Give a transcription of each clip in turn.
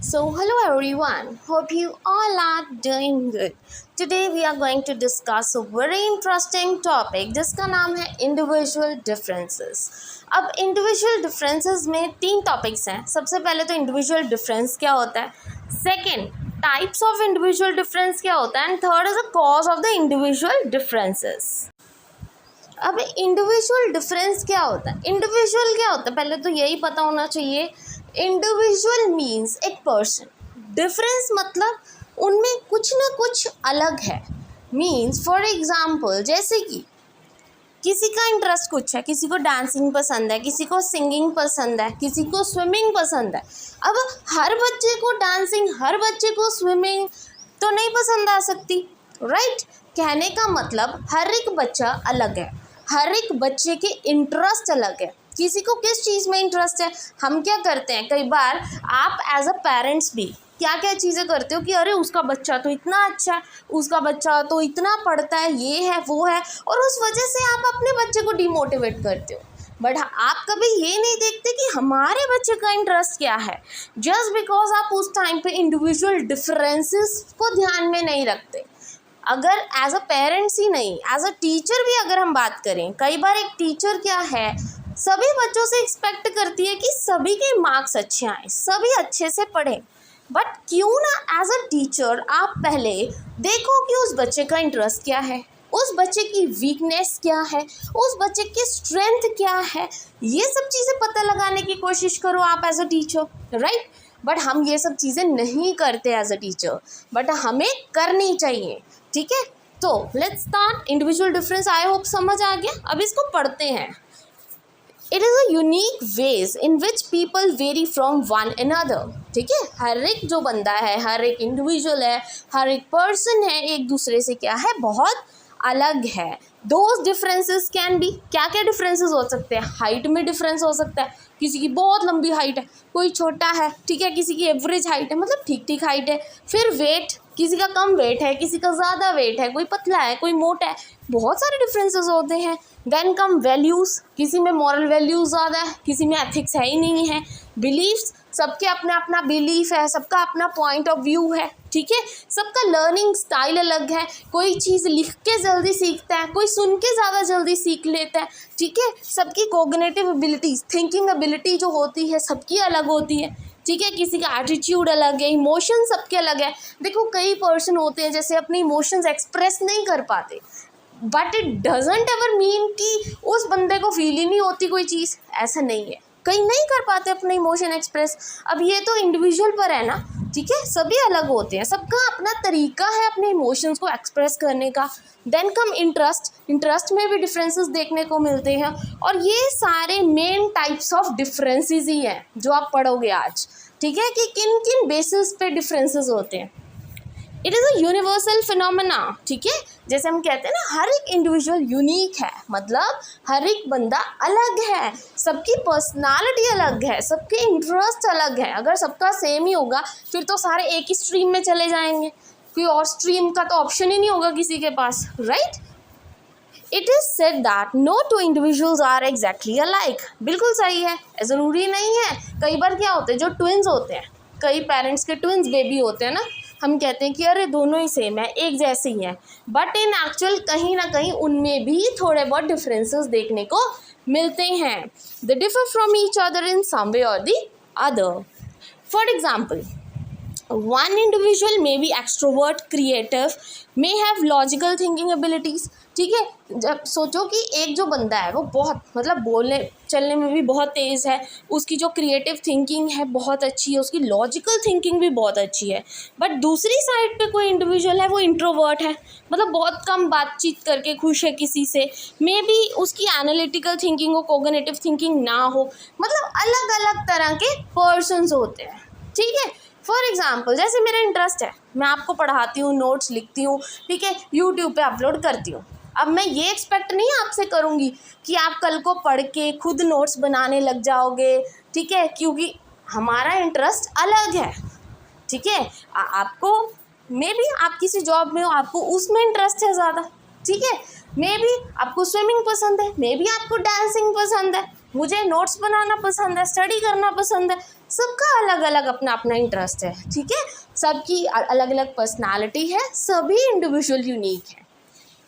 So, hello everyone. Hope you all are doing good. Today we are going to discuss a very interesting topic जिसका नाम है individual differences. अब individual differences में तीन topics हैं. सबसे पहले तो individual difference क्या होता है, second types of individual difference क्या होता है, and third is the cause of the individual differences. अब इंडिविजुअल डिफरेंस क्या होता है, इंडिविजुअल क्या होता है पहले तो यही पता होना चाहिए. इंडिविजुअल मीन्स एक पर्सन, डिफरेंस मतलब उनमें कुछ ना कुछ अलग है. मीन्स फॉर एग्जांपल जैसे कि किसी का इंटरेस्ट कुछ है, किसी को डांसिंग पसंद है, किसी को सिंगिंग पसंद है, किसी को स्विमिंग पसंद है. अब हर बच्चे को डांसिंग, हर बच्चे को स्विमिंग तो नहीं पसंद आ सकती, राइट. कहने का मतलब हर एक बच्चा अलग है, हर एक बच्चे के इंटरेस्ट अलग है. किसी को किस चीज़ में इंटरेस्ट है, हम क्या करते हैं कई बार, आप एज अ पेरेंट्स भी क्या क्या चीज़ें करते हो कि अरे उसका बच्चा तो इतना अच्छा है, उसका बच्चा तो इतना पढ़ता है, ये है वो है, और उस वजह से आप अपने बच्चे को डिमोटिवेट करते हो. बट आप कभी ये नहीं देखते कि हमारे बच्चे का इंटरेस्ट क्या है, जस्ट बिकॉज आप उस टाइम पे इंडिविजुअल डिफरेंसेस को ध्यान में नहीं रखते. अगर एज अ पेरेंट्स ही नहीं, एज अ टीचर भी अगर हम बात करें, कई बार एक टीचर क्या है, सभी बच्चों से एक्सपेक्ट करती है कि सभी के मार्क्स अच्छे आए, सभी अच्छे से पढ़ें. बट क्यों ना एज अ टीचर आप पहले देखो कि उस बच्चे का इंटरेस्ट क्या है, उस बच्चे की वीकनेस क्या है, उस बच्चे की स्ट्रेंथ क्या है, ये सब चीज़ें पता लगाने की कोशिश करो आप as a teacher, right. But हम ये सब चीज़ें नहीं करते एज अ टीचर, बट हमें करनी चाहिए, ठीक है. तो let's start. Individual difference I hope समझ आ गया. अब इसको पढ़ते हैं. It is a unique ways in which people very from one another. ठीक है, हर एक जो बंदा है, हर एक इंडिविजुअल है, हर एक पर्सन है, एक दूसरे से क्या है, बहुत अलग है. दोज डिफरेंसेस कैन बी, क्या क्या डिफरेंसेस हो सकते हैं. हाइट में डिफरेंस हो सकता है, किसी की बहुत लंबी हाइट है, कोई छोटा है, ठीक है, किसी की एवरेज हाइट है, मतलब ठीक ठीक हाइट है. फिर वेट, किसी का कम वेट है, किसी का ज़्यादा वेट है, कोई पतला है, कोई मोटा है, बहुत सारे डिफरेंसेस होते हैं. देन कम वैल्यूज़, किसी में मॉरल वैल्यूज़ ज़्यादा है, किसी में एथिक्स है ही नहीं है. बिलीफ्स, सबके अपना अपना बिलीफ है, सबका अपना पॉइंट ऑफ व्यू है, ठीक है. सबका लर्निंग स्टाइल अलग है, कोई चीज़ लिख के जल्दी सीखता है, कोई सुन के ज़्यादा जल्दी सीख लेता है, ठीक है. सबकी कोग्निटिव एबिलिटीज़, थिंकिंग एबिलिटी जो होती है सबकी अलग होती है, ठीक है. किसी का एटीट्यूड अलग है, इमोशन सबके अलग है. देखो कई पर्सन होते हैं जैसे अपने इमोशंस एक्सप्रेस नहीं कर पाते, but it doesn't ever mean कि उस बंदे को फील ही नहीं होती कोई चीज़, ऐसा नहीं है. कई नहीं कर पाते अपने इमोशन एक्सप्रेस. अब ये तो इंडिविजुअल पर है ना, ठीक है, सभी अलग होते हैं, सबका अपना तरीका है अपने इमोशंस को एक्सप्रेस करने का. देन कम इंटरेस्ट, इंटरेस्ट में भी डिफरेंसेस देखने को मिलते हैं. और ये सारे मेन टाइप्स ऑफ डिफरेंसेस ही हैं जो आप पढ़ोगे आज, ठीक है, कि किन किन बेसिस पे डिफरेंसेस होते हैं. It is a universal phenomena, ठीक है. जैसे हम कहते हैं ना, हर एक इंडिविजुअल यूनिक है, मतलब हर एक बंदा अलग है, सबकी पर्सनालिटी अलग है, सबके इंटरेस्ट अलग है. अगर सबका सेम ही होगा फिर तो सारे एक ही स्ट्रीम में चले जाएंगे, कोई और स्ट्रीम का तो ऑप्शन ही नहीं होगा किसी के पास, right. It is said that no two individuals are exactly alike. बिल्कुल सही है, ज़रूरी नहीं है. कई बार क्या होते हैं, जो ट्विन्स होते हैं, कई पेरेंट्स के ट्विन्स बेबी होते हैं ना, हम कहते हैं कि अरे दोनों ही सेम है, एक जैसे ही हैं, बट इन एक्चुअल कहीं ना कहीं उनमें भी थोड़े बहुत डिफरेंसेस देखने को मिलते हैं. They differ from each other in some way और the other. For example, one individual may be extrovert, creative, may have logical thinking abilities. ठीक है, जब सोचो कि एक जो बंदा है वो बहुत, मतलब बोलने चलने में भी बहुत तेज़ है, उसकी जो क्रिएटिव थिंकिंग है बहुत अच्छी है, उसकी लॉजिकल थिंकिंग भी बहुत अच्छी है. बट दूसरी साइड पे कोई इंडिविजुअल है वो इंट्रोवर्ट है, मतलब बहुत कम बातचीत करके खुश है किसी से, मे बी उसकी एनालिटिकल थिंकिंग हो, कोग्निटिव थिंकिंग ना हो, मतलब अलग अलग तरह के पर्सन्स होते हैं, ठीक है. फॉर एग्ज़ाम्पल जैसे मेरा इंटरेस्ट है, मैं आपको पढ़ाती हूँ, नोट्स लिखती हूँ, ठीक है, यूट्यूब पे अपलोड करती हूँ. अब मैं ये एक्सपेक्ट नहीं आपसे करूँगी कि आप कल को पढ़ के खुद नोट्स बनाने लग जाओगे, ठीक है, क्योंकि हमारा इंटरेस्ट अलग है, ठीक है. आपको मे बी आप किसी जॉब में हो, आपको उसमें इंटरेस्ट है ज़्यादा, ठीक है. मे बी आपको स्विमिंग पसंद है, मे बी आपको डांसिंग पसंद है, मुझे नोट्स बनाना पसंद है, स्टडी करना पसंद है, सबका अलग अलग अपना अपना इंटरेस्ट है, ठीक है, सबकी अलग अलग पर्सनालिटी है, सभी इंडिविजुअल यूनिक है।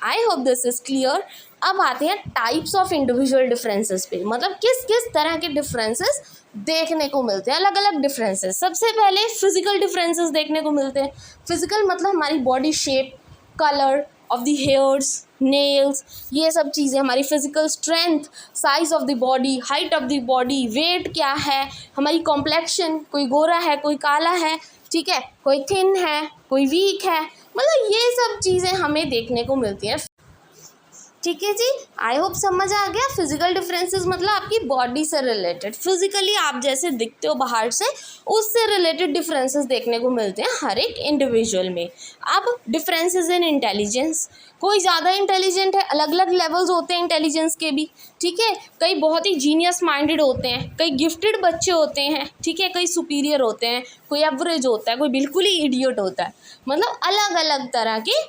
I hope this is clear. अब आते हैं टाइप्स ऑफ इंडिविजुअल डिफरेंसेस पे, मतलब किस किस तरह के डिफरेंसेस देखने को मिलते हैं, अलग अलग डिफरेंसेस। सबसे पहले फिजिकल डिफरेंसेस देखने को मिलते हैं। फिजिकल मतलब हमारी body shape, colour of the hairs, nails, ये सब चीज़ें, हमारी physical strength, size of the body, height of the body, weight क्या है, हमारी कॉम्प्लेक्शन, कोई गोरा है कोई काला है, ठीक है, कोई थिन है कोई वीक है, मतलब ये सब चीज़ें हमें देखने को मिलती हैं, ठीक है जी। आई होप समझ आ गया। फिजिकल डिफरेंसेस मतलब आपकी बॉडी से रिलेटेड, फिजिकली आप जैसे दिखते हो बाहर से, उससे रिलेटेड डिफरेंसेस देखने को मिलते हैं हर एक इंडिविजुअल में। अब डिफरेंसेस इन इंटेलिजेंस, कोई ज़्यादा इंटेलिजेंट है, अलग अलग लेवल्स होते हैं इंटेलिजेंस के भी, ठीक है, कई बहुत ही जीनियस माइंडेड होते हैं, कई गिफ्टेड बच्चे होते हैं, ठीक है, कई सुपीरियर होते हैं, कोई एवरेज होता है, कोई बिल्कुल ही इडियट होता है, मतलब अलग अलग तरह की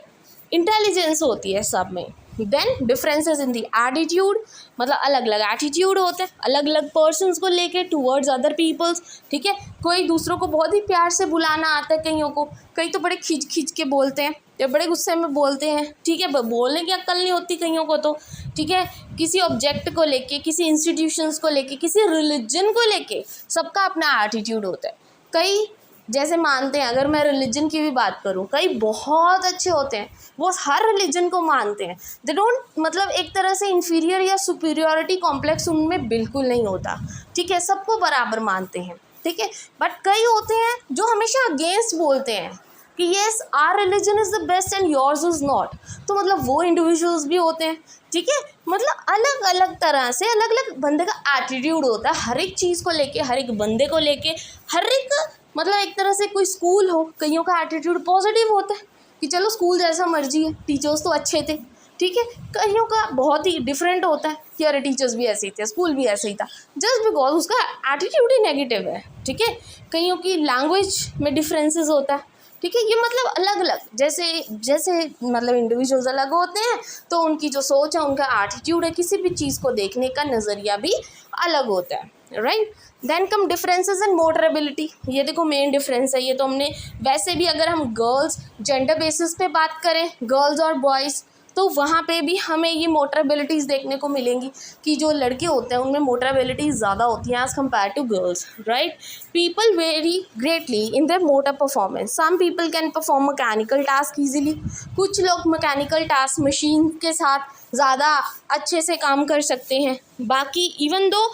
इंटेलिजेंस होती है सब में। Then differences in the attitude, मतलब अलग अलग एटीट्यूड होते हैं अलग अलग पर्सन्स को लेके टूवर्ड्स अदर पीपल्स, ठीक है, कोई दूसरों को बहुत ही प्यार से बुलाना आता है कईयों को, कई तो बड़े खींच खींच के बोलते हैं या बड़े गुस्से में बोलते हैं, ठीक है, बोलने की अक्ल नहीं होती कईयों को तो, ठीक है, किसी ऑब्जेक्ट को लेके, किसी इंस्टीट्यूशंस को लेके, किसी रिलीजन को लेके सबका अपना एटीट्यूड होता है। कई जैसे मानते हैं, अगर मैं रिलीजन की भी बात करूं, कई बहुत अच्छे होते हैं, वो हर रिलीजन को मानते हैं, दे डोंट, मतलब एक तरह से इंफीरियर या सुपीरियरिटी कॉम्प्लेक्स उनमें बिल्कुल नहीं होता, ठीक है, सबको बराबर मानते हैं, ठीक है। बट कई होते हैं जो हमेशा अगेंस्ट बोलते हैं कि yes our religion is the best and yours is not, तो मतलब वो इंडिविजुअल्स भी होते हैं, ठीक है, मतलब अलग अलग तरह से अलग अलग बंदे का एटीट्यूड होता है हर एक चीज़ को लेके, हर एक बंदे को लेके, हर एक, मतलब एक तरह से कोई स्कूल हो, कईयों का एटीट्यूड पॉजिटिव होता है कि चलो स्कूल जैसा मर्जी है, टीचर्स तो अच्छे थे, ठीक है, कईयों का बहुत ही डिफरेंट होता है कि अरे टीचर्स भी ऐसे ही थे, स्कूल भी ऐसे ही था, जस्ट बिकॉज उसका एटीट्यूड ही नेगेटिव है, ठीक है। कईयों की लैंग्वेज में डिफरेंसेस होता है, ठीक है, ये मतलब अलग अलग, जैसे जैसे मतलब इंडिविजुअल्स अलग होते हैं तो उनकी जो सोच है, उनका एटीट्यूड है, किसी भी चीज़ को देखने का नज़रिया भी अलग होता है, right. Then come differences in motor ability, ये देखो मेन डिफरेंस है, ये तो हमने वैसे भी, अगर हम गर्ल्स जेंडर बेसिस पे बात करें, गर्ल्स और बॉयज़, तो वहाँ पे भी हमें ये मोटर एबिलिटीज़ देखने को मिलेंगी कि जो लड़के होते हैं उनमें मोटर एबिलिटीज़ ज़्यादा होती हैं as compare to girls, right. People vary greatly in their motor performance, some people can perform mechanical task easily, कुछ लोग मैकेनिकल टास्क मशीन के साथ ज़्यादा अच्छे से काम कर सकते हैं, बाकी even though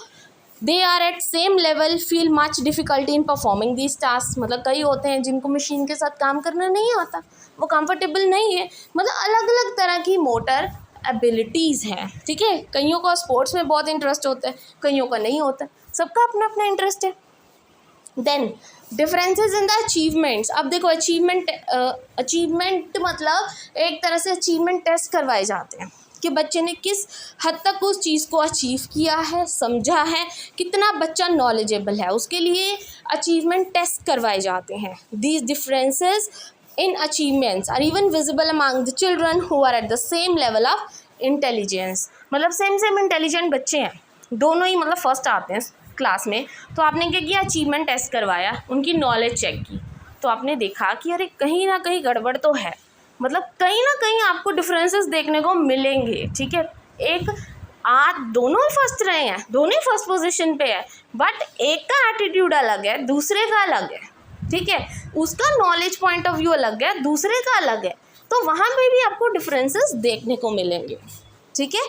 they are at same level feel much difficulty in performing this task, मतलब कई होते हैं जिनको मशीन के साथ काम करना नहीं आता, वो कंफर्टेबल नहीं है, मतलब अलग अलग तरह की मोटर एबिलिटीज़ हैं, ठीक है। कईयों को स्पोर्ट्स में बहुत इंटरेस्ट होता है, कईयों का नहीं होता, सबका अपना अपना इंटरेस्ट है। Then differences in the achievements, अब देखो अचीवमेंट मतलब एक तरह से अचीवमेंट टेस्ट करवाए जाते हैं कि बच्चे ने किस हद तक उस चीज़ को अचीव किया है, समझा है, कितना बच्चा नॉलेजेबल है, उसके लिए अचीवमेंट टेस्ट करवाए जाते हैं। These differences in achievements are even visible among the children who are at the same level of intelligence, मतलब सेम इंटेलिजेंट बच्चे हैं, दोनों ही मतलब फर्स्ट आते हैं क्लास में, तो आपने क्या किया, अचीवमेंट टेस्ट करवाया, उनकी नॉलेज चेक की, तो आपने देखा कि अरे कहीं ना कहीं गड़बड़ तो है, मतलब कहीं ना कहीं आपको डिफरेंसेस देखने को मिलेंगे, ठीक है। एक आज दोनों ही फर्स्ट रहे हैं, दोनों ही फर्स्ट पोजीशन पे है, बट एक का एटीट्यूड अलग है, दूसरे का अलग है, ठीक है, उसका नॉलेज पॉइंट ऑफ व्यू अलग है, दूसरे का अलग है, तो वहाँ पे भी आपको डिफरेंसेस देखने को मिलेंगे, ठीक है।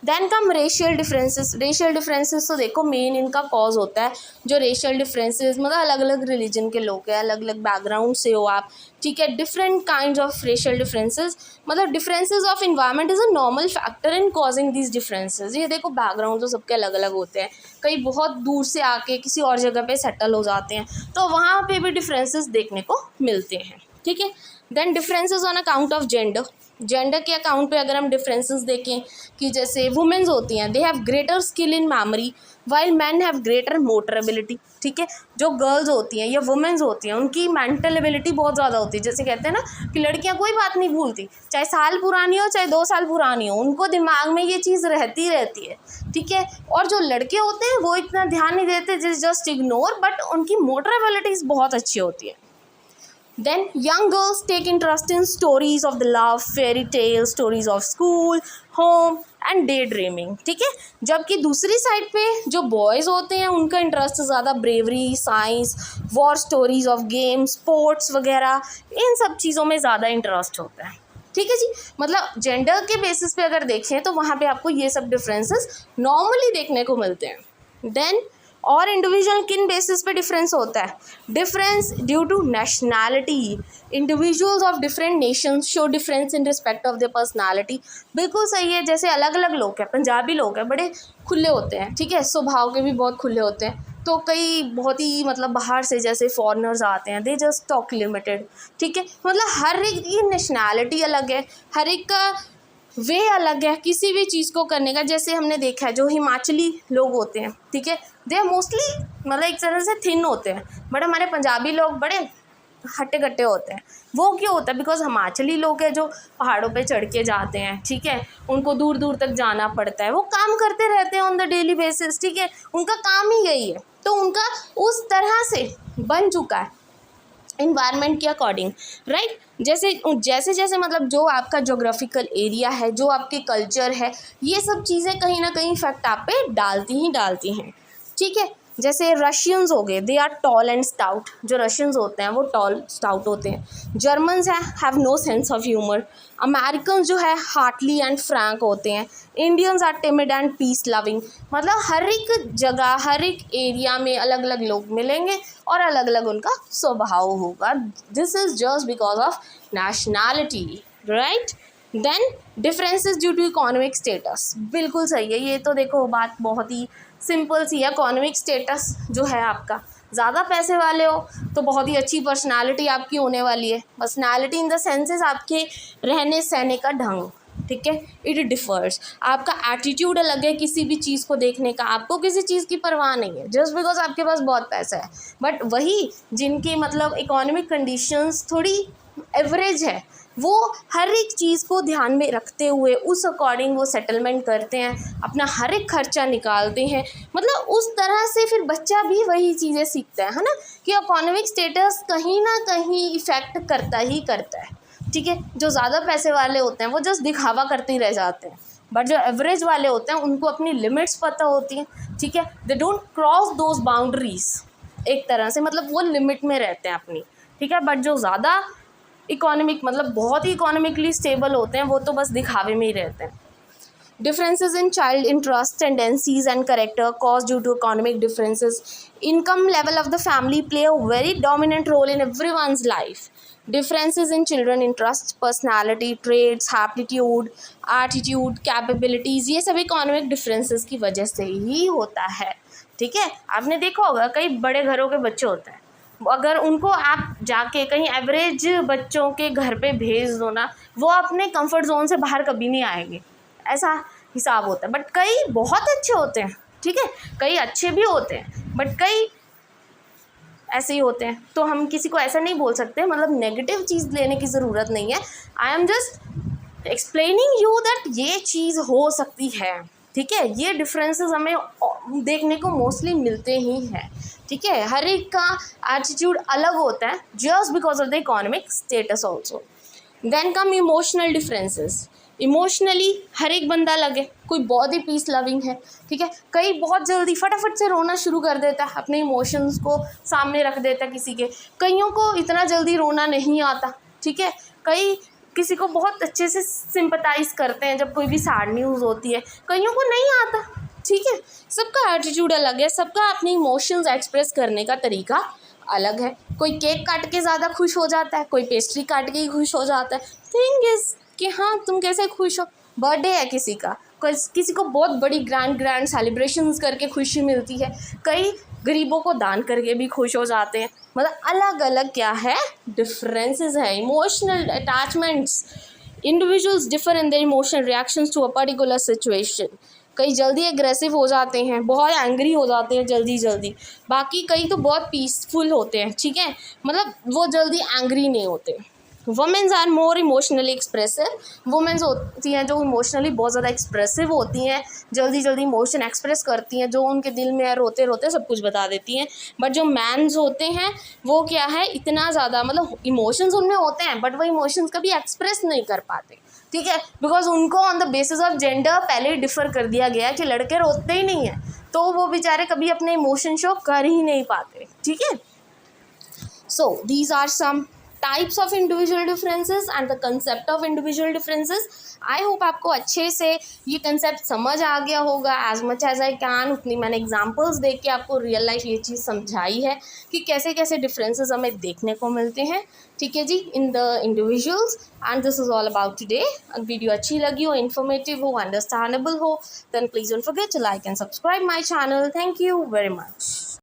Then come racial differences, racial differences तो देखो मेन इनका कॉज होता है जो रेशियल डिफरेंसेस, मतलब अलग अलग रिलीजन के लोग हैं, अलग अलग बैकग्राउंड से हो आप, ठीक है, different kind of racial differences, मतलब differences of environment is a normal factor in causing these differences. ये देखो बैकग्राउंड तो सबके अलग अलग होते हैं, कई बहुत दूर से आके किसी और जगह पे सेटल हो जाते हैं, तो वहाँ पे भी डिफरेंसेस देखने को मिलते हैं, ठीक है। Then differences on account of gender, gender के अकाउंट पे अगर हम डिफरेंसेस देखें कि जैसे वुमेन्स होती हैं, they have greater skill in memory, while man have greater motor ability, ठीक है। जो गर्ल्स होती हैं या वुमेन्स होती हैं उनकी मेंटल एबिलिटी बहुत ज़्यादा होती है। जैसे कहते हैं ना कि लड़कियां कोई बात नहीं भूलती, चाहे साल पुरानी हो चाहे 2 साल पुरानी हो, उनको दिमाग में ये चीज़ रहती है, ठीक है। और जो लड़के होते हैं वो इतना ध्यान नहीं देते, जस्ट इग्नोर, बट उनकी मोटर एबिलिटीज़ बहुत अच्छी होती है। Then young girls take interest in stories of the love, fairy tales, stories of school, home and daydreaming, ठीक है। जबकि दूसरी साइड पे जो बॉयज़ होते हैं उनका इंटरेस्ट ज़्यादा bravery, science, war stories of games, sports वगैरह, इन सब चीज़ों में ज़्यादा इंटरेस्ट होता है, ठीक है जी। मतलब जेंडर के बेसिस पे अगर देखें तो वहाँ पे आपको ये सब डिफरेंसेस नॉर्मली देखने को मिलते हैं। देन और इंडिविजुअल किन बेसिस पे डिफरेंस होता है? Difference due to nationality, individuals of different nations show difference in respect of their personality. बिल्कुल सही है। जैसे अलग अलग लोग हैं, पंजाबी लोग हैं बड़े खुले होते हैं, ठीक है, स्वभाव के भी बहुत खुले होते हैं। तो कई बहुत ही मतलब बाहर से जैसे फॉरेनर्स आते हैं, दे जस्ट टॉक लिमिटेड, ठीक है। मतलब हर एक की नेशनैलिटी अलग है, हर एक का वे अलग है किसी भी चीज़ को करने का। जैसे हमने देखा है जो हिमाचली लोग होते हैं, ठीक है, दे मोस्टली मतलब एक तरह से थिन होते हैं, बट हमारे पंजाबी लोग बड़े हट्टे कट्टे होते हैं। वो क्यों होता है? बिकॉज हिमाचली लोग हैं जो पहाड़ों पे चढ़ के जाते हैं, ठीक है, उनको दूर दूर तक जाना पड़ता है, वो काम करते रहते हैं ऑन द डेली बेसिस, ठीक है, उनका काम ही यही है। तो उनका उस तरह से बन चुका है इन्वायरमेंट के अकॉर्डिंग, राइट। जैसे जैसे जैसे मतलब जो आपका जोग्राफिकल एरिया है, जो आपके कल्चर है, ये सब चीज़ें कहीं ना कहीं इफेक्ट आप पे डालती हैं, ठीक है। जैसे रशियंस हो गए, they are tall and stout, जो रशियंस होते हैं वो टॉल स्टाउट होते हैं। जर्मन्स हैं, have no sense of humour. American जो है हार्टली एंड फ्रैंक होते हैं। Indians are timid and peace loving. मतलब हर एक जगह हर एक एरिया में अलग अलग लोग मिलेंगे और अलग अलग उनका स्वभाव होगा। This is just because of nationality, right. Then differences due to economic status, बिल्कुल सही है। ये तो देखो बात बहुत ही सिंपल सी है। इकोनॉमिक स्टेटस जो है आपका, ज़्यादा पैसे वाले हो तो बहुत ही अच्छी पर्सनालिटी आपकी होने वाली है। पर्सनालिटी इन द सेंसेस आपके रहने सहने का ढंग, ठीक है, इट डिफर्स। आपका एटीट्यूड अलग है किसी भी चीज़ को देखने का, आपको किसी चीज़ की परवाह नहीं है जस्ट बिकॉज आपके पास बहुत पैसा है। बट वही जिनकी मतलब इकोनॉमिक कंडीशंस थोड़ी एवरेज है, वो हर एक चीज़ को ध्यान में रखते हुए उस अकॉर्डिंग वो सेटलमेंट करते हैं, अपना हर एक खर्चा निकालते हैं। मतलब उस तरह से फिर बच्चा भी वही चीज़ें सीखता है ना, कि इकोनॉमिक स्टेटस कहीं ना कहीं इफ़ेक्ट करता ही करता है, ठीक है। जो ज़्यादा पैसे वाले होते हैं वो जस्ट दिखावा करते ही रह जाते हैं, बट जो एवरेज वाले होते हैं उनको अपनी लिमिट्स पता होती हैं, ठीक है। They don't cross those boundaries, एक तरह से मतलब वो लिमिट में रहते हैं अपनी, ठीक है। बट जो ज़्यादा इकोनॉमिक मतलब बहुत ही इकोनॉमिकली स्टेबल होते हैं वो तो बस दिखावे में ही रहते हैं। Differences in child interest, tendencies and character caused due to economic differences. Income level of the family play a very dominant role in everyone's life. Differences in children interests, personality, traits, aptitude, attitude, capabilities, ये सब economic differences की वजह से ही होता है, ठीक है। आपने देखा होगा कई बड़े घरों के बच्चे होते हैं, अगर उनको आप जाके कहीं एवरेज बच्चों के घर पे भेज दो ना, वो अपने कंफर्ट जोन से बाहर कभी नहीं आएंगे, ऐसा हिसाब होता है। बट कई बहुत अच्छे होते हैं, ठीक है, कई अच्छे भी होते हैं, बट कई ऐसे ही होते हैं। तो हम किसी को ऐसा नहीं बोल सकते, मतलब नेगेटिव चीज़ लेने की ज़रूरत नहीं है। I am just explaining you that ये चीज़ हो सकती है, ठीक है। ये डिफरेंसेस हमें देखने को मोस्टली मिलते ही हैं, ठीक है। हर एक का एटीट्यूड अलग होता है just because of the economic status also. Then come emotional differences. Emotionally हर एक बंदा अलग है, कोई बहुत ही पीस लविंग है, ठीक है, कई बहुत जल्दी फटाफट से रोना शुरू कर देता है, अपने इमोशंस को सामने रख देता है किसी के, कईयों को इतना जल्दी रोना नहीं आता, ठीक है, कई किसी को बहुत अच्छे से सिंपथाइज करते हैं जब कोई भी सैड न्यूज़ होती है, कईयों को नहीं आता, ठीक है। सबका एटीट्यूड अलग है, सबका अपने इमोशंस एक्सप्रेस करने का तरीका अलग है। कोई केक काट के ज़्यादा खुश हो जाता है, कोई पेस्ट्री काट के ही खुश हो जाता है। थिंग इज़ कि हाँ तुम कैसे खुश हो, बर्थडे है किसी का, किसी को बहुत बड़ी ग्रैंड सेलिब्रेशंस करके खुशी मिलती है, कई गरीबों को दान करके भी खुश हो जाते हैं। मतलब अलग अलग क्या है, डिफरेंसेस है। Emotional attachments, individuals differ in their emotional reactions to a particular situation. कई जल्दी एग्रेसिव हो जाते हैं, बहुत एंग्री हो जाते हैं जल्दी जल्दी, बाकी कई तो बहुत पीसफुल होते हैं, ठीक है, मतलब वो जल्दी एंग्री नहीं होते। Womens are more emotionally expressive, womens होती हैं जो इमोशनली बहुत ज़्यादा एक्सप्रेसिव होती हैं, जल्दी जल्दी इमोशन एक्सप्रेस करती हैं, जो उनके दिल में है रोते रोते सब कुछ बता देती हैं। बट जो मैन्स होते हैं वो क्या है, इतना ज़्यादा मतलब इमोशंस उनमें होते हैं बट वो इमोशंस कभी एक्सप्रेस नहीं कर पाते, ठीक है, बिकॉज उनको on the basis of gender पहले ही डिफ़र कर दिया गया है कि लड़के रोते ही नहीं हैं, तो वो बेचारे कभी अपने इमोशन शो कर ही नहीं पाते, ठीक है। So these are some types of individual differences and the concept of individual differences. I hope आपको अच्छे से ये concept समझ आ गया होगा। as much as I can उतनी मैंने examples देख के आपको real life ये चीज़ समझाई है कि कैसे कैसे differences हमें देखने को मिलते हैं, ठीक है जी, in the individuals। and this is all about today। अगर वीडियो अच्छी लगी हो, informative हो, understandable हो, then please don't forget to like and subscribe my channel। thank you very much।